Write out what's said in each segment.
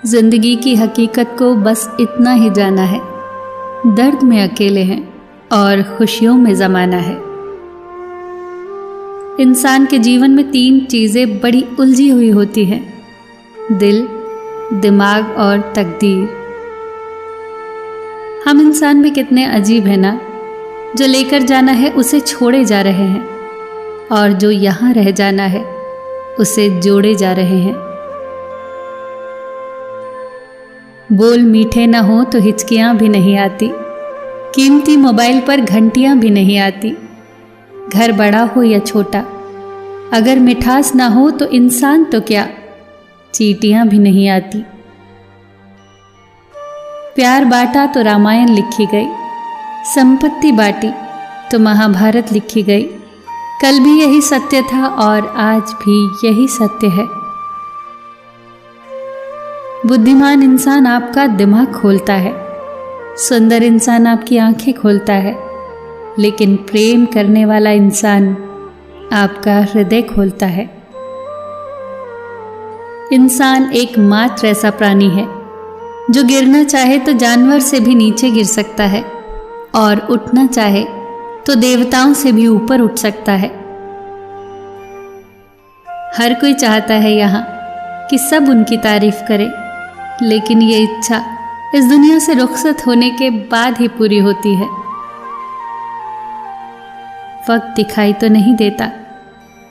जिंदगी की हकीकत को बस इतना ही जाना है, दर्द में अकेले हैं और खुशियों में ज़माना है। इंसान के जीवन में 3 चीज़ें बड़ी उलझी हुई होती हैं, दिल, दिमाग और तकदीर। हम इंसान में कितने अजीब हैं ना, जो लेकर जाना है उसे छोड़े जा रहे हैं और जो यहाँ रह जाना है उसे जोड़े जा रहे हैं। बोल मीठे ना हो तो हिचकियाँ भी नहीं आती, कीमती मोबाइल पर घंटियाँ भी नहीं आती। घर बड़ा हो या छोटा, अगर मिठास ना हो तो इंसान तो क्या, चींटियाँ भी नहीं आती। प्यार बांटा तो रामायण लिखी गई, संपत्ति बांटी तो महाभारत लिखी गई। कल भी यही सत्य था और आज भी यही सत्य है। बुद्धिमान इंसान आपका दिमाग खोलता है, सुंदर इंसान आपकी आंखें खोलता है, लेकिन प्रेम करने वाला इंसान आपका हृदय खोलता है। इंसान एकमात्र ऐसा प्राणी है जो गिरना चाहे तो जानवर से भी नीचे गिर सकता है और उठना चाहे तो देवताओं से भी ऊपर उठ सकता है। हर कोई चाहता है यहाँ कि सब उनकी तारीफ करें, लेकिन ये इच्छा इस दुनिया से रुखसत होने के बाद ही पूरी होती है। वक्त दिखाई तो नहीं देता,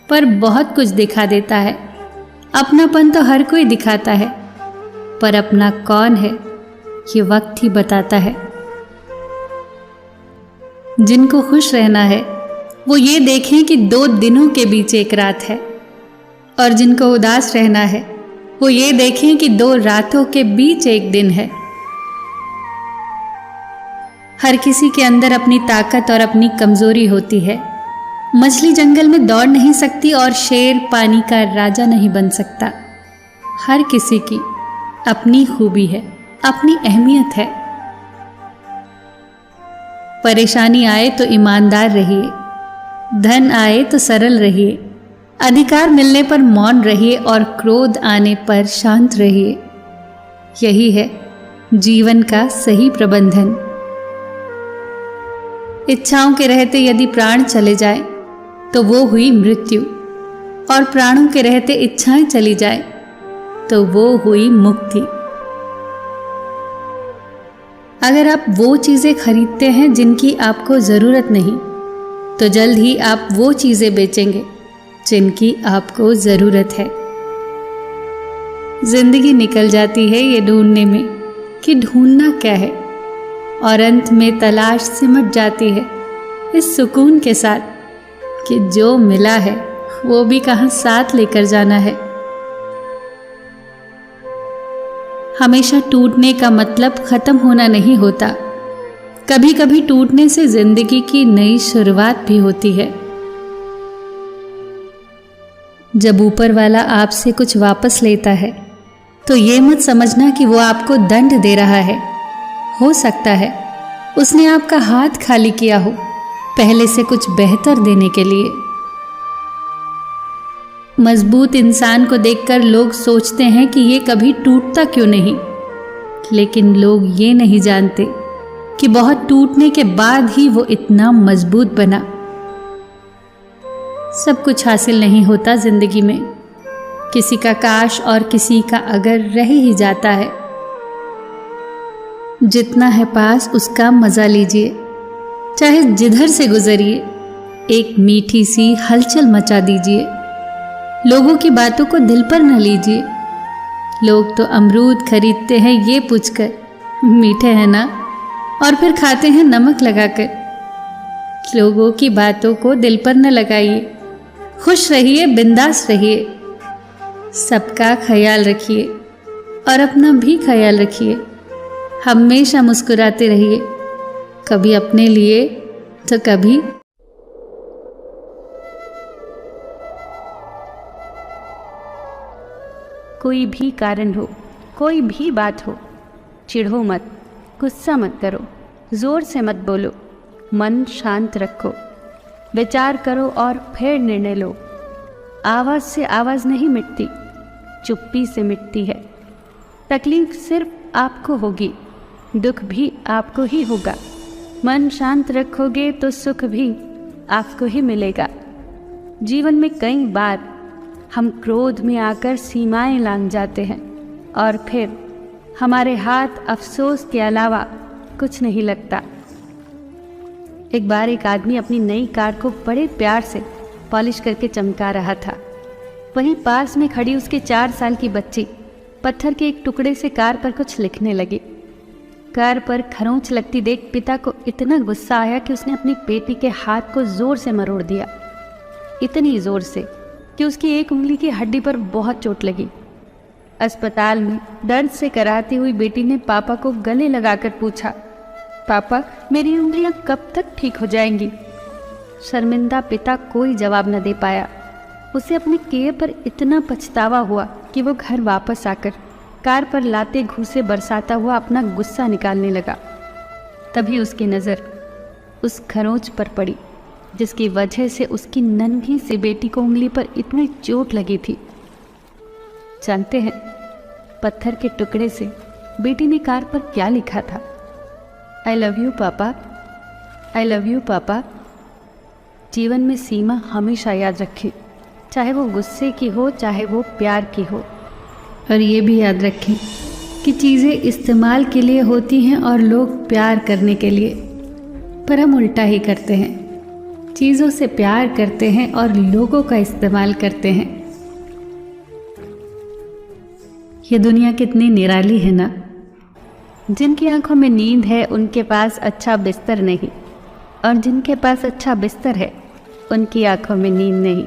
पर बहुत कुछ दिखा देता है। अपनापन तो हर कोई दिखाता है, पर अपना कौन है ये वक्त ही बताता है। जिनको खुश रहना है वो ये देखें कि 2 दिनों के बीच एक रात है, और जिनको उदास रहना है वो ये देखें कि 2 रातों के बीच एक दिन है। हर किसी के अंदर अपनी ताकत और अपनी कमजोरी होती है। मछली जंगल में दौड़ नहीं सकती और शेर पानी का राजा नहीं बन सकता। हर किसी की अपनी खूबी है, अपनी अहमियत है। परेशानी आए तो ईमानदार रहिए, धन आए तो सरल रहिए, अधिकार मिलने पर मौन रहिए और क्रोध आने पर शांत रहिए। यही है जीवन का सही प्रबंधन। इच्छाओं के रहते यदि प्राण चले जाए तो वो हुई मृत्यु, और प्राणों के रहते इच्छाएं चली जाए तो वो हुई मुक्ति। अगर आप वो चीजें खरीदते हैं जिनकी आपको जरूरत नहीं, तो जल्द ही आप वो चीजें बेचेंगे जिनकी आपको जरूरत है। जिंदगी निकल जाती है ये ढूंढने में कि ढूंढना क्या है, और अंत में तलाश सिमट जाती है इस सुकून के साथ कि जो मिला है वो भी कहां साथ लेकर जाना है। हमेशा टूटने का मतलब खत्म होना नहीं होता। कभी कभी टूटने से जिंदगी की नई शुरुआत भी होती है। जब ऊपर वाला आपसे कुछ वापस लेता है तो ये मत समझना कि वो आपको दंड दे रहा है। हो सकता है उसने आपका हाथ खाली किया हो पहले से कुछ बेहतर देने के लिए। मजबूत इंसान को देखकर लोग सोचते हैं कि ये कभी टूटता क्यों नहीं, लेकिन लोग ये नहीं जानते कि बहुत टूटने के बाद ही वो इतना मजबूत बना। सब कुछ हासिल नहीं होता जिंदगी में, किसी का काश और किसी का अगर रह ही जाता है। जितना है पास उसका मजा लीजिए, चाहे जिधर से गुजरिए, एक मीठी सी हलचल मचा दीजिए। लोगों की बातों को दिल पर न लीजिए। लोग तो अमरूद खरीदते हैं ये पूछकर मीठे हैं ना, और फिर खाते हैं नमक लगाकर। लोगों की बातों को दिल पर न लगाइए। खुश रहिए, बिंदास रहिए, सबका ख्याल रखिए और अपना भी ख्याल रखिए। हमेशा मुस्कुराते रहिए, कभी अपने लिए तो कभी। कोई भी कारण हो, कोई भी बात हो, चिढ़ो मत, गुस्सा मत करो, ज़ोर से मत बोलो, मन शांत रखो, विचार करो और फिर निर्णय लो। आवाज़ से आवाज़ नहीं मिटती, चुप्पी से मिटती है। तकलीफ सिर्फ आपको होगी, दुख भी आपको ही होगा। मन शांत रखोगे तो सुख भी आपको ही मिलेगा। जीवन में कई बार हम क्रोध में आकर सीमाएं लांघ जाते हैं और फिर हमारे हाथ अफसोस के अलावा कुछ नहीं लगता। एक बार एक आदमी अपनी नई कार को बड़े प्यार से पॉलिश करके चमका रहा था। वहीं पास में खड़ी उसकी 4 साल की बच्ची पत्थर के एक टुकड़े से कार पर कुछ लिखने लगी। कार पर खरोंच लगती देख पिता को इतना गुस्सा आया कि उसने अपनी बेटी के हाथ को जोर से मरोड़ दिया, इतनी जोर से कि उसकी एक उंगली की हड्डी पर बहुत चोट लगी। अस्पताल में दर्द से कराती हुई बेटी ने पापा को गले लगाकर पूछा, पापा मेरी उंगलियां कब तक ठीक हो जाएंगी? शर्मिंदा पिता कोई जवाब न दे पाया। उसे अपने किए पर इतना पछतावा हुआ कि वो घर वापस आकर कार पर लाते घूसे बरसाता हुआ अपना गुस्सा निकालने लगा। तभी उसकी नज़र उस खरोंच पर पड़ी जिसकी वजह से उसकी नन्ही सी बेटी को उंगली पर इतनी चोट लगी थी। जानते हैं पत्थर के टुकड़े से बेटी ने कार पर क्या लिखा था? आई लव यू पापा, आई लव यू पापा। जीवन में सीमा हमेशा याद रखें, चाहे वो गुस्से की हो चाहे वो प्यार की हो। और ये भी याद रखें कि चीज़ें इस्तेमाल के लिए होती हैं और लोग प्यार करने के लिए, पर हम उल्टा ही करते हैं। चीज़ों से प्यार करते हैं और लोगों का इस्तेमाल करते हैं। ये दुनिया कितनी निराली है ना। जिनकी आंखों में नींद है उनके पास अच्छा बिस्तर नहीं, और जिनके पास अच्छा बिस्तर है उनकी आंखों में नींद नहीं।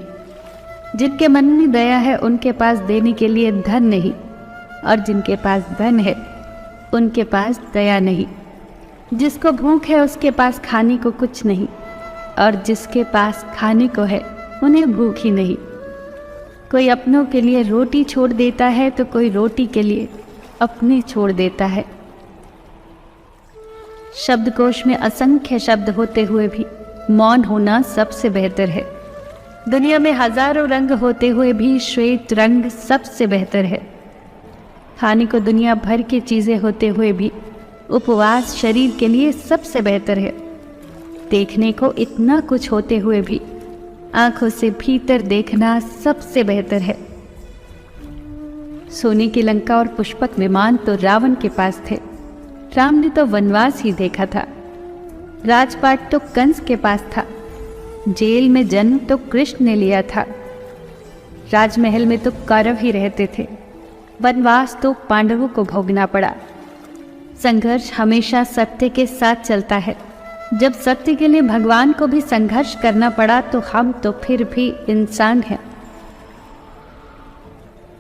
जिनके मन में दया है उनके पास देने के लिए धन नहीं, और जिनके पास धन है उनके पास दया नहीं। जिसको भूख है उसके पास खाने को कुछ नहीं, और जिसके पास खाने को है उन्हें भूख ही नहीं। कोई अपनों के लिए रोटी छोड़ देता है तो कोई रोटी के लिए अपने छोड़ देता है। शब्दकोश में असंख्य शब्द होते हुए भी मौन होना सबसे बेहतर है। दुनिया में हजारों रंग होते हुए भी श्वेत रंग सबसे बेहतर है। खाने को दुनिया भर की चीज़ें होते हुए भी उपवास शरीर के लिए सबसे बेहतर है। देखने को इतना कुछ होते हुए भी आंखों से भीतर देखना सबसे बेहतर है। सोने की लंका और पुष्पक विमान तो रावण के पास थे, राम ने तो वनवास ही देखा था। राजपाट तो कंस के पास था, जेल में जन्म तो कृष्ण ने लिया था। राजमहल में तो कौरव ही रहते थे, वनवास तो पांडवों को भोगना पड़ा। संघर्ष हमेशा सत्य के साथ चलता है। जब सत्य के लिए भगवान को भी संघर्ष करना पड़ा तो हम तो फिर भी इंसान हैं।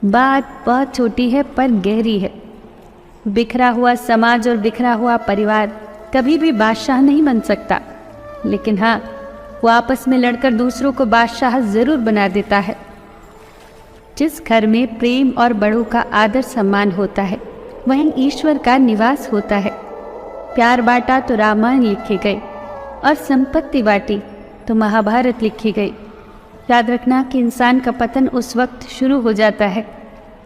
बात बहुत छोटी है पर गहरी है। बिखरा हुआ समाज और बिखरा हुआ परिवार कभी भी बादशाह नहीं बन सकता, लेकिन हाँ, वो आपस में लड़कर दूसरों को बादशाह जरूर बना देता है। जिस घर में प्रेम और बड़ों का आदर सम्मान होता है वहीं ईश्वर का निवास होता है। प्यार बांटा तो रामायण लिखी गई, और संपत्ति बांटी तो महाभारत लिखी गई। याद रखना कि इंसान का पतन उस वक्त शुरू हो जाता है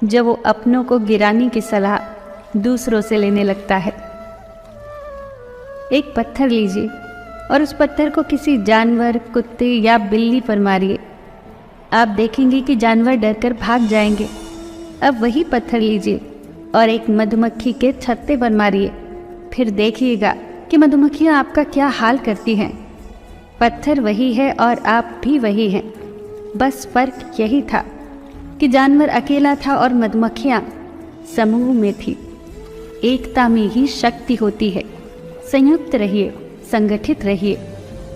जब वो अपनों को गिराने की सलाह दूसरों से लेने लगता है। एक पत्थर लीजिए और उस पत्थर को किसी जानवर, कुत्ते या बिल्ली पर मारिए। आप देखेंगे कि जानवर डरकर भाग जाएंगे। अब वही पत्थर लीजिए और एक मधुमक्खी के छत्ते पर मारिए, फिर देखिएगा कि मधुमक्खियाँ आपका क्या हाल करती हैं। पत्थर वही है और आप भी वही हैं, बस फर्क यही था कि जानवर अकेला था और मधुमक्खियाँ समूह में थी। एकता में ही शक्ति होती है। संयुक्त रहिए, संगठित रहिए,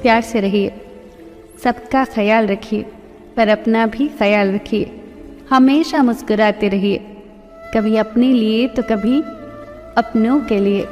प्यार से रहिए, सबका ख्याल रखिए पर अपना भी ख्याल रखिए। हमेशा मुस्कुराते रहिए, कभी अपने लिए तो कभी अपनों के लिए।